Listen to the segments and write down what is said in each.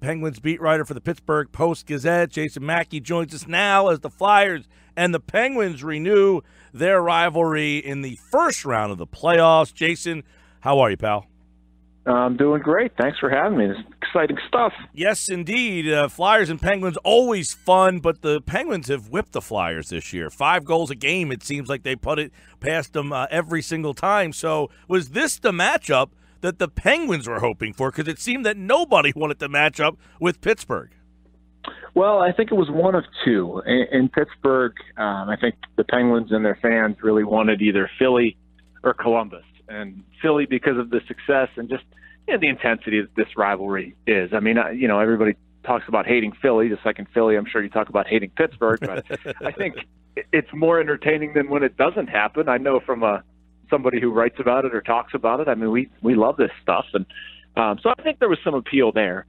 Penguins beat writer for the Pittsburgh Post-Gazette. Jason Mackey joins us now as the Flyers and the Penguins renew their rivalry in the first round of the playoffs. Jason, how are you, pal? I'm doing great. Thanks for having me. This is exciting stuff. Yes, indeed. Flyers and Penguins, always fun, but the Penguins have whipped the Flyers this year. 5 goals a game, it seems like they put it past them every single time. So was this the matchup that the Penguins were hoping for? Because it seemed that nobody wanted to match up with Pittsburgh. Well, I think it was one of two. In Pittsburgh, I think the Penguins and their fans really wanted either Philly or Columbus. And Philly, because of the success and just the intensity that this rivalry is. I mean, everybody talks about hating Philly. Just like in Philly, I'm sure you talk about hating Pittsburgh. But I think it's more entertaining than when it doesn't happen. I know from somebody who writes about it or talks about it. I mean, we love this stuff. And so I think there was some appeal there.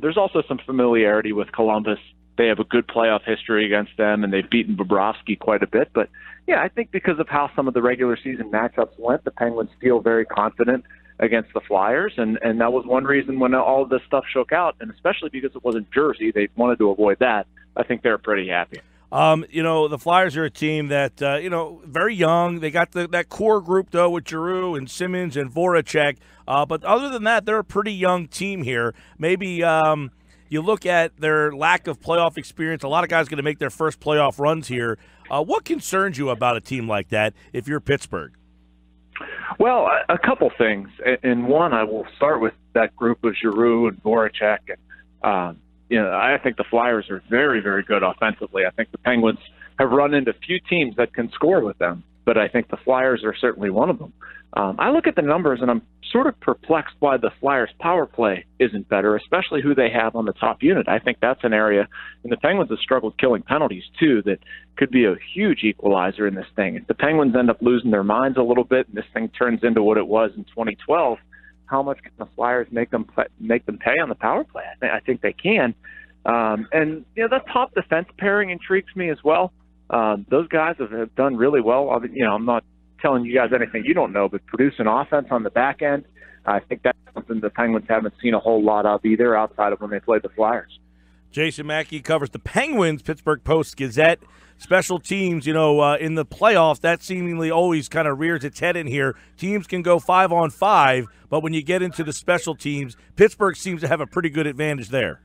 There's also some familiarity with Columbus. They have a good playoff history against them, and they've beaten Bobrovsky quite a bit. But, yeah, I think because of how some of the regular season matchups went, the Penguins feel very confident against the Flyers, and that was one reason when all of this stuff shook out, and especially because it wasn't Jersey, they wanted to avoid that. I think they're pretty happy. The Flyers are a team that, very young. They got that core group, though, with Giroux and Simmons and Voracek. But other than that, they're a pretty young team here. Maybe you look at their lack of playoff experience. A lot of guys going to make their first playoff runs here. What concerns you about a team like that if you're Pittsburgh? Well, a couple things. And one, I will start with that group of Giroux and Voracek. I think the Flyers are very, very good offensively. I think the Penguins have run into few teams that can score with them, but I think the Flyers are certainly one of them. I look at the numbers, and I'm sort of perplexed why the Flyers' power play isn't better, especially who they have on the top unit. I think that's an area, and the Penguins have struggled killing penalties, too, that could be a huge equalizer in this thing. If the Penguins end up losing their minds a little bit and this thing turns into what it was in 2012, how much can the Flyers make them pay on the power play? I think they can. That top defense pairing intrigues me as well. Those guys have done really well. I'm not telling you guys anything you don't know, but produce an offense on the back end, I think that's something the Penguins haven't seen a whole lot of either outside of when they played the Flyers. Jason Mackey covers the Penguins, Pittsburgh Post-Gazette. Special teams, in the playoffs, that seemingly always kind of rears its head in here. Teams can go 5-on-5, but when you get into the special teams, Pittsburgh seems to have a pretty good advantage there.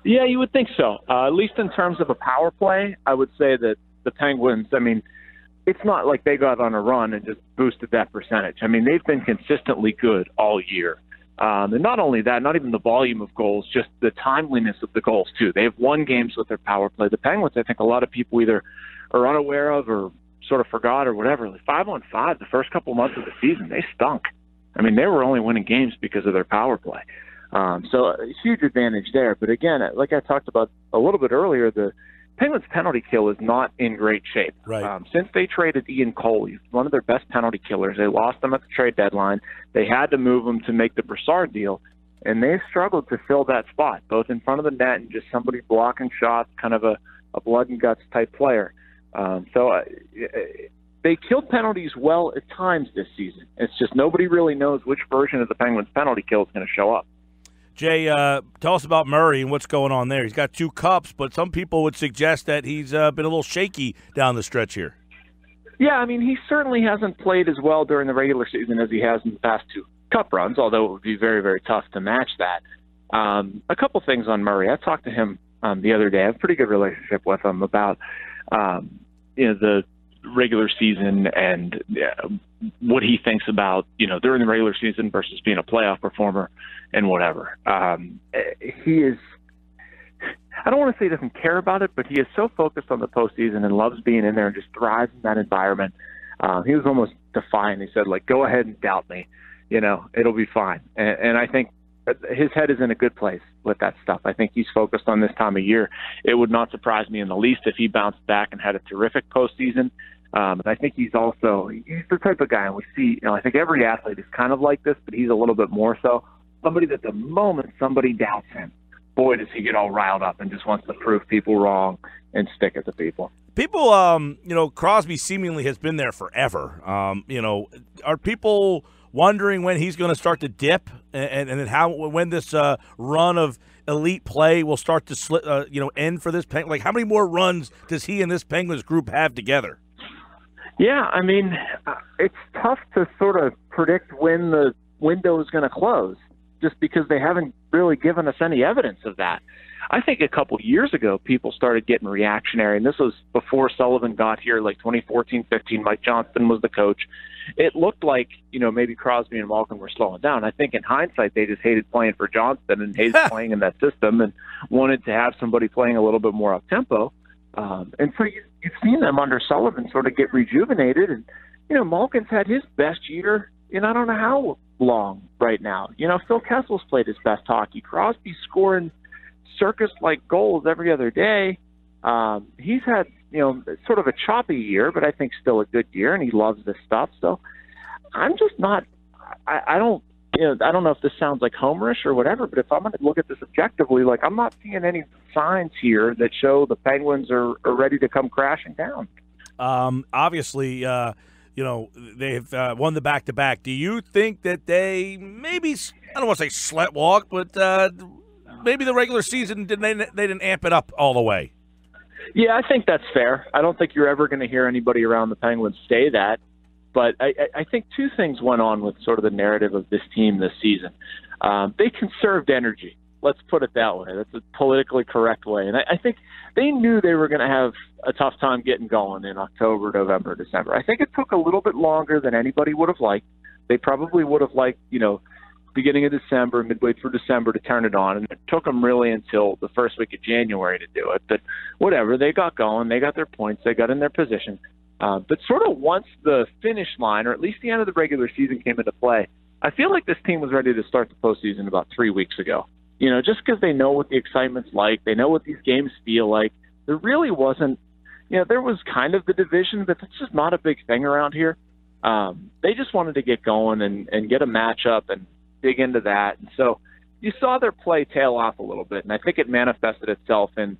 Yeah, you would think so. At least in terms of a power play, I would say that the Penguins, it's not like they got on a run and just boosted that percentage. They've been consistently good all year. And not only that, not even the volume of goals, just the timeliness of the goals, too. They have won games with their power play. The Penguins, I think a lot of people either are unaware of or sort of forgot or whatever. 5-on-5, the first couple months of the season, they stunk. They were only winning games because of their power play. So a huge advantage there. But again, like I talked about a little bit earlier, the Penguins' penalty kill is not in great shape. Right. Since they traded Ian Cole, he's one of their best penalty killers. They lost him at the trade deadline. They had to move him to make the Brassard deal, and they struggled to fill that spot, both in front of the net and just somebody blocking shots, kind of a blood and guts type player. They killed penalties well at times this season. It's just nobody really knows which version of the Penguins' penalty kill is going to show up. Jay, tell us about Murray and what's going on there. He's got 2 cups, but some people would suggest that he's been a little shaky down the stretch here. Yeah, he certainly hasn't played as well during the regular season as he has in the past 2 cup runs, although it would be very, very tough to match that. A couple things on Murray. I talked to him the other day. I have a pretty good relationship with him about the regular season and what he thinks about, during the regular season versus being a playoff performer and whatever. He is, I don't want to say he doesn't care about it, but he is so focused on the postseason and loves being in there and just thrives in that environment. He was almost defiant. He said, go ahead and doubt me. It'll be fine. And I think his head is in a good place with that stuff. I think he's focused on this time of year. It would not surprise me in the least if he bounced back and had a terrific postseason. And I think he's the type of guy, and we see, I think every athlete is kind of like this, but he's a little bit more so. Somebody that the moment somebody doubts him, boy, does he get all riled up and just wants to prove people wrong and stick it to people. People, Crosby seemingly has been there forever. Are people wondering when he's going to start to dip and when this run of elite play will start to end for this Penguin? Like, how many more runs does he and this Penguins group have together? Yeah, I mean, it's tough to sort of predict when the window is going to close, just because they haven't really given us any evidence of that. I think a couple years ago, people started getting reactionary, and this was before Sullivan got here, like 2014-15. Mike Johnston was the coach. It looked like, maybe Crosby and Malkin were slowing down. I think in hindsight, they just hated playing for Johnston and hated playing in that system and wanted to have somebody playing a little bit more up-tempo. And so you've seen them under Sullivan sort of get rejuvenated. And, Malkin's had his best year in I don't know how long right now. Phil Kessel's played his best hockey. Crosby's scoring circus-like goals every other day. He's had, sort of a choppy year, but I think still a good year, and he loves this stuff. So I'm just not – I don't know if this sounds like homerish or whatever, but if I'm going to look at this objectively, like, I'm not seeing any signs here that show the Penguins are ready to come crashing down. Obviously, they've won the back-to-back. Do you think that they maybe – I don't want to say sweat-walk, but maybe the regular season, they didn't amp it up all the way? Yeah, I think that's fair. I don't think you're ever going to hear anybody around the Penguins say that. But I think two things went on with sort of the narrative of this team this season. They conserved energy. Let's put it that way. That's a politically correct way. And I think they knew they were going to have a tough time getting going in October, November, December. I think it took a little bit longer than anybody would have liked. They probably would have liked, beginning of December, midway through December to turn it on. And it took them really until the first week of January to do it. But whatever, they got going. They got their points. They got in their position. But sort of once the finish line, or at least the end of the regular season, came into play, I feel like this team was ready to start the postseason about 3 weeks ago. Just because they know what the excitement's like, they know what these games feel like. There really wasn't, there was kind of the division, but that's just not a big thing around here. They just wanted to get going and get a matchup and dig into that. And so you saw their play tail off a little bit, and I think it manifested itself in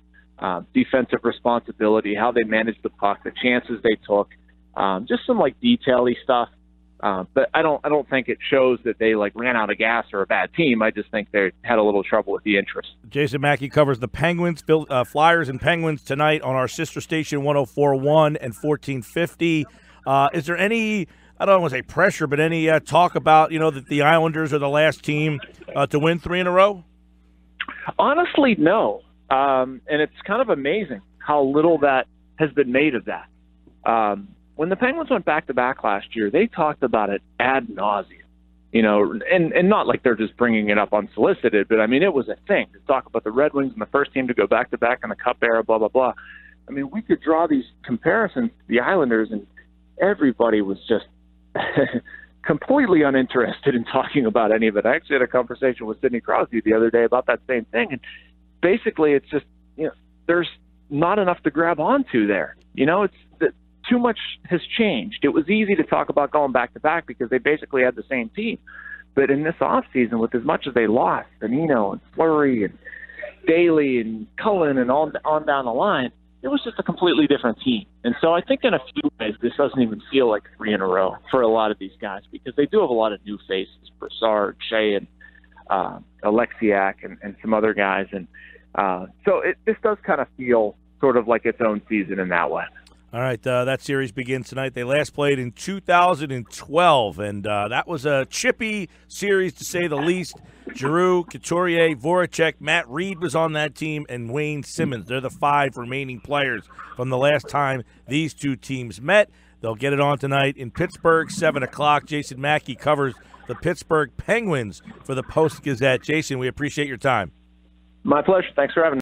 defensive responsibility, how they managed the puck, the chances they took, just some detail-y stuff. But I don't think it shows that they ran out of gas or a bad team. I just think they had a little trouble with the interest. Jason Mackey covers the Penguins, Flyers, and Penguins tonight on our sister station 104.1 and 1450. Is there any, I don't want to say pressure, but any talk about that the Islanders are the last team to win 3 in a row? Honestly, no. And it's kind of amazing how little that has been made of that. When the Penguins went back-to-back last year, they talked about it ad nauseum, and not like they're just bringing it up unsolicited, but, I mean, it was a thing to talk about the Red Wings and the first team to go back-to-back in the Cup era, blah, blah, blah. I mean, we could draw these comparisons to the Islanders, and everybody was just completely uninterested in talking about any of it. I actually had a conversation with Sidney Crosby the other day about that same thing, and basically it's just, there's not enough to grab onto there. Too much has changed. It was easy to talk about going back-to-back because they basically had the same team. But in this offseason, with as much as they lost, Bonino and Fleury and Daly and Cullen and on down the line, it was just a completely different team. And so I think in a few ways, this doesn't even feel like 3 in a row for a lot of these guys because they do have a lot of new faces, Brassard, Shea, and Alexiak and some other guys. And so this does kind of feel sort of like its own season in that way. All right, that series begins tonight. They last played in 2012, and that was a chippy series to say the least. Giroux, Couturier, Voracek, Matt Reed was on that team, and Wayne Simmons. They're the 5 remaining players from the last time these two teams met. They'll get it on tonight in Pittsburgh, 7 o'clock. Jason Mackey covers the Pittsburgh Penguins for the Post-Gazette. Jason, we appreciate your time. My pleasure. Thanks for having me.